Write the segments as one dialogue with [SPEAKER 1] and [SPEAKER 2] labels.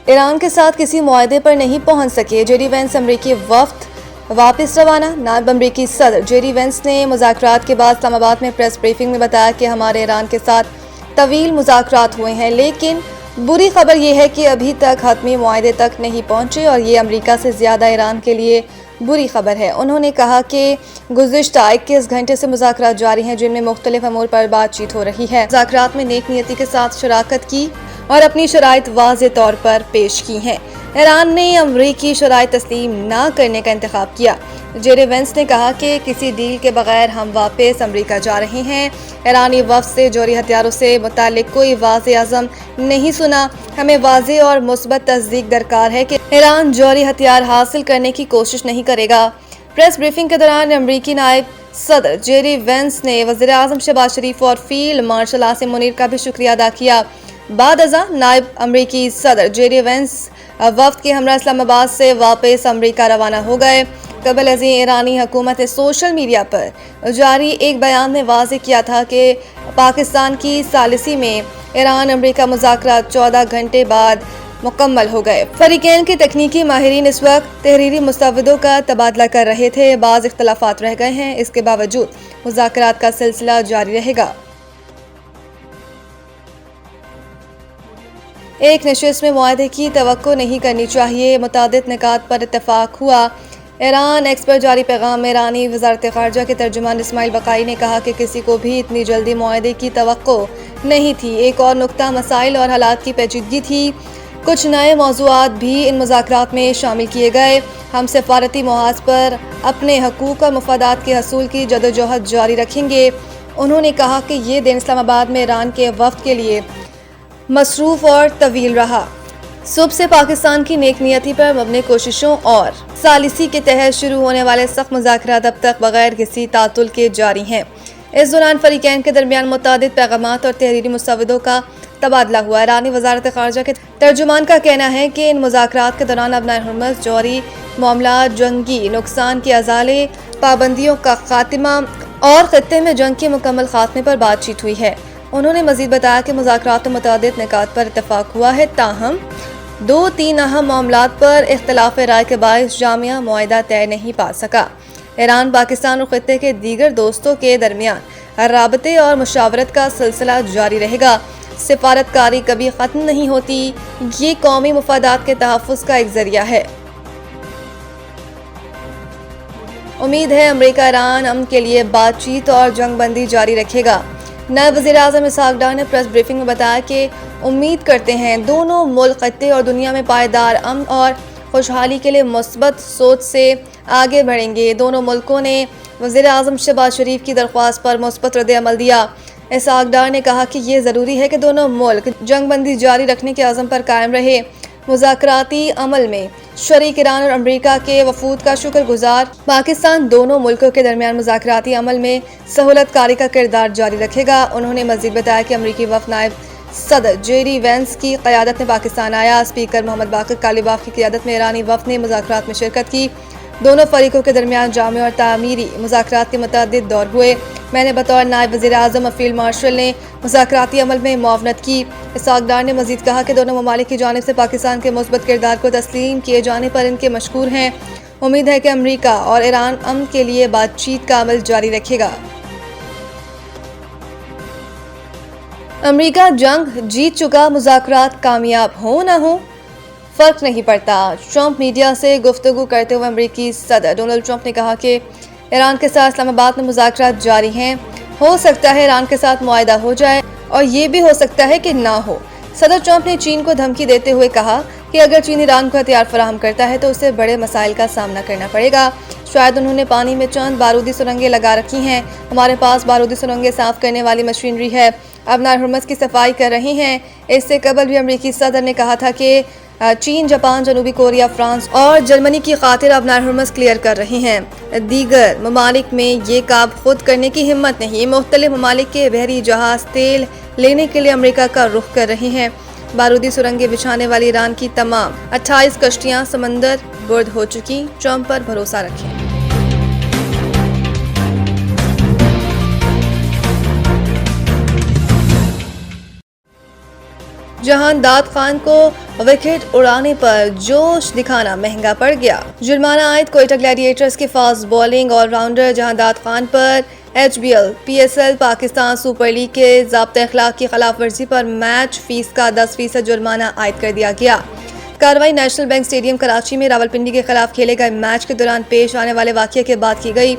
[SPEAKER 1] ایران کے ساتھ کسی معاہدے پر نہیں پہنچ سکے، جے ڈی وینس امریکی وفد واپس روانہ۔ نائب امریکی صدر جے ڈی وینس نے مذاکرات کے بعد اسلام آباد میں پریس بریفنگ میں بتایا کہ ہمارے ایران کے ساتھ طویل مذاکرات ہوئے ہیں، لیکن بری خبر یہ ہے کہ ابھی تک حتمی معاہدے تک نہیں پہنچے اور یہ امریکہ سے زیادہ ایران کے لیے بری خبر ہے۔ انہوں نے کہا کہ گزشتہ 21 گھنٹے سے مذاکرات جاری ہیں، جن میں مختلف امور پر بات چیت ہو رہی ہے۔ مذاکرات میں نیک نیتی کے ساتھ شراکت کی اور اپنی شرائط واضح طور پر پیش کی ہیں۔ ایران نے امریکی شرائط تسلیم نہ کرنے کا انتخاب کیا۔ جے ڈی وینس نے کہا کہ کسی ڈیل کے بغیر ہم واپس امریکہ جا رہے ہیں۔ ایرانی وفد سے جوہری ہتھیاروں سے متعلق کوئی واضح عزم نہیں سنا۔ ہمیں واضح اور مثبت تصدیق درکار ہے کہ ایران جوہری ہتھیار حاصل کرنے کی کوشش نہیں کرے گا۔ پریس بریفنگ کے دوران امریکی نائب صدر جے ڈی وینس نے وزیر اعظم شہباز شریف اور فیلڈ مارشل عاصم منیر کا بھی شکریہ ادا کیا۔ بعد ازاں نائب امریکی صدر جے ڈی وینس وفد کے ہمراہ اسلام آباد سے واپس امریکہ روانہ ہو گئے۔ قبل ازیں ایرانی حکومت نے سوشل میڈیا پر جاری ایک بیان میں واضح کیا تھا کہ پاکستان کی ثالثی میں ایران امریکہ مذاکرات 14 گھنٹے بعد مکمل ہو گئے۔ فریقین کے تکنیکی ماہرین اس وقت تحریری مسودوں کا تبادلہ کر رہے تھے۔ بعض اختلافات رہ گئے ہیں، اس کے باوجود مذاکرات کا سلسلہ جاری رہے گا۔ ایک نشست میں معاہدے کی توقع نہیں کرنی چاہیے، متعدد نکات پر اتفاق ہوا۔ ایران ایکس پر جاری پیغام میں ایرانی وزارت خارجہ کے ترجمان اسماعیل بقائی نے کہا کہ کسی کو بھی اتنی جلدی معاہدے کی توقع نہیں تھی۔ ایک اور نکتہ مسائل اور حالات کی پیچیدگی تھی۔ کچھ نئے موضوعات بھی ان مذاکرات میں شامل کیے گئے۔ ہم سفارتی محاذ پر اپنے حقوق اور مفادات کے حصول کی جدوجہد جاری رکھیں گے۔ انہوں نے کہا کہ یہ دن اسلام آباد میں ایران کے وفد کے لیے مصروف اور طویل رہا۔ صبح سے پاکستان کی نیک نیتی پر مبنی کوششوں اور ثالثی کے تحت شروع ہونے والے سخت مذاکرات اب تک بغیر کسی تعطل کے جاری ہیں۔ اس دوران فریقین کے درمیان متعدد پیغامات اور تحریری مسودوں کا تبادلہ ہوا۔ ایرانی وزارت خارجہ کے ترجمان کا کہنا ہے کہ ان مذاکرات کے دوران ابنائے حرمز، جوہری معاملات، جنگی نقصان کے ازالے، پابندیوں کا خاتمہ اور خطے میں جنگ کے مکمل خاتمے پر بات چیت ہوئی ہے۔ انہوں نے مزید بتایا کہ مذاکرات میں متعدد نکات پر اتفاق ہوا ہے، تاہم 2-3 اہم معاملات پر اختلاف رائے کے باعث جامع معاہدہ طے نہیں پا سکا۔ ایران، پاکستان اور خطے کے دیگر دوستوں کے درمیان رابطے اور مشاورت کا سلسلہ جاری رہے گا۔ سفارتکاری کبھی ختم نہیں ہوتی، یہ قومی مفادات کے تحفظ کا ایک ذریعہ ہے۔ امید ہے امریکہ ایران امن کے لیے بات چیت اور جنگ بندی جاری رکھے گا۔ نائب وزیر اعظم اسحاق ڈار نے پریس بریفنگ میں بتایا کہ امید کرتے ہیں دونوں ملک خطے اور دنیا میں پائیدار امن اور خوشحالی کے لیے مثبت سوچ سے آگے بڑھیں گے۔ دونوں ملکوں نے وزیر اعظم شہباز شریف کی درخواست پر مثبت رد عمل دیا۔ اسحاق ڈار نے کہا کہ یہ ضروری ہے کہ دونوں ملک جنگ بندی جاری رکھنے کے عزم پر قائم رہے۔ مذاکراتی عمل میں شریک ایران اور امریکہ کے وفود کا شکر گزار پاکستان دونوں ملکوں کے درمیان مذاکراتی عمل میں سہولت کاری کا کردار جاری رکھے گا۔ انہوں نے مزید بتایا کہ امریکی وفد نائب صدر جے ڈی وینس کی قیادت میں پاکستان آیا۔ اسپیکر محمد باقر کالیباف کی قیادت میں ایرانی وفد نے مذاکرات میں شرکت کی۔ دونوں فریقوں کے درمیان جامع اور تعمیری مذاکرات کے متعدد دور ہوئے۔ میں نے بطور نائب وزیر اعظم اور فیلڈ مارشل نے مذاکراتی عمل میں معاونت کی۔ اسحاق ڈار نے مزید کہا کہ دونوں ممالک کی جانب سے پاکستان کے مثبت کردار کو تسلیم کیے جانے پر ان کے مشکور ہیں۔ امید ہے کہ امریکہ اور ایران امن کے لیے بات چیت کا عمل جاری رکھے گا۔ امریکہ جنگ جیت چکا، مذاکرات کامیاب ہوں نہ ہوں فرق نہیں پڑتا۔ ٹرمپ میڈیا سے گفتگو کرتے ہوئے امریکی صدر ڈونلڈ ٹرمپ نے کہا کہ ایران کے ساتھ اسلام آباد میں مذاکرات جاری ہیں۔ ہو سکتا ہے ایران کے ساتھ معاہدہ ہو جائے اور یہ بھی ہو سکتا ہے کہ نہ ہو۔ صدر ٹرمپ نے چین کو دھمکی دیتے ہوئے کہا کہ اگر چین ایران کو ہتھیار فراہم کرتا ہے تو اسے بڑے مسائل کا سامنا کرنا پڑے گا۔ شاید انہوں نے پانی میں چند بارودی سرنگیں لگا رکھی ہیں۔ ہمارے پاس بارودی سرنگیں صاف کرنے والی مشینری ہے، ابنائے حرمز کی صفائی کر رہے ہیں۔ اس سے قبل بھی امریکی صدر نے کہا تھا کہ چین، جاپان، جنوبی کوریا، فرانس اور جرمنی کی خاطر ابنائے حرمز کلیئر کر رہے ہیں۔ دیگر ممالک میں یہ کام خود کرنے کی ہمت نہیں۔ مختلف ممالک کے بحری جہاز تیل لینے کے لیے امریکہ کا رخ کر رہے ہیں۔ بارودی سرنگیں بچھانے والی ایران کی تمام 28 کشتیاں سمندر برد ہو چکی۔ ٹرمپ پر بھروسہ رکھیں۔ جہان داد خان کو وکٹ اڑانے پر جوش دکھانا مہنگا پڑ گیا۔ جرمانہ عائد کوئٹہ گلیڈیٹرز کے فاسٹ بالنگ آل راؤنڈر جہان داد خان پر HBL PSL Pakistan super league کے ضابطۂ اخلاق کی خلاف ورزی پر میچ فیس کا 10% جرمانہ عائد کر دیا گیا۔ کارروائی نیشنل بینک اسٹیڈیم کراچی میں راولپنڈی کے خلاف کھیلے گئے میچ کے دوران پیش آنے والے واقعے کے بعد کی گئی۔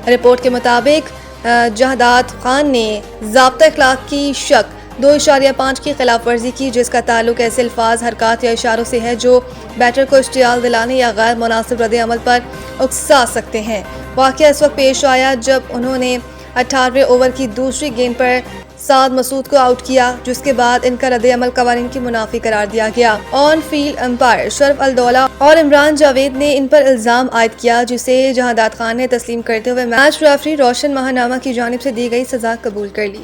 [SPEAKER 1] رپورٹ کے مطابق جہداد خان نے ضابطۂ اخلاق کی شق 2.5 کی خلاف ورزی کی، جس کا تعلق ایسے الفاظ، حرکات یا اشاروں سے ہے جو بیٹر کو اشتعال دلانے یا غیر مناسب رد عمل پر اکسا سکتے ہیں۔ واقعہ اس وقت پیش آیا جب انہوں نے 18ویں اوور کی دوسری گیند پر سعد مسعود کو آؤٹ کیا، جس کے بعد ان کا رد عمل قوانین کی منافی قرار دیا گیا۔ آن فیلڈ امپائر شرف الدولہ اور عمران جاوید نے ان پر الزام عائد کیا، جسے جہان داد خان نے تسلیم کرتے ہوئے میچ ریفری روشن ماہنامہ کی جانب سے دی گئی سزا قبول کر لی۔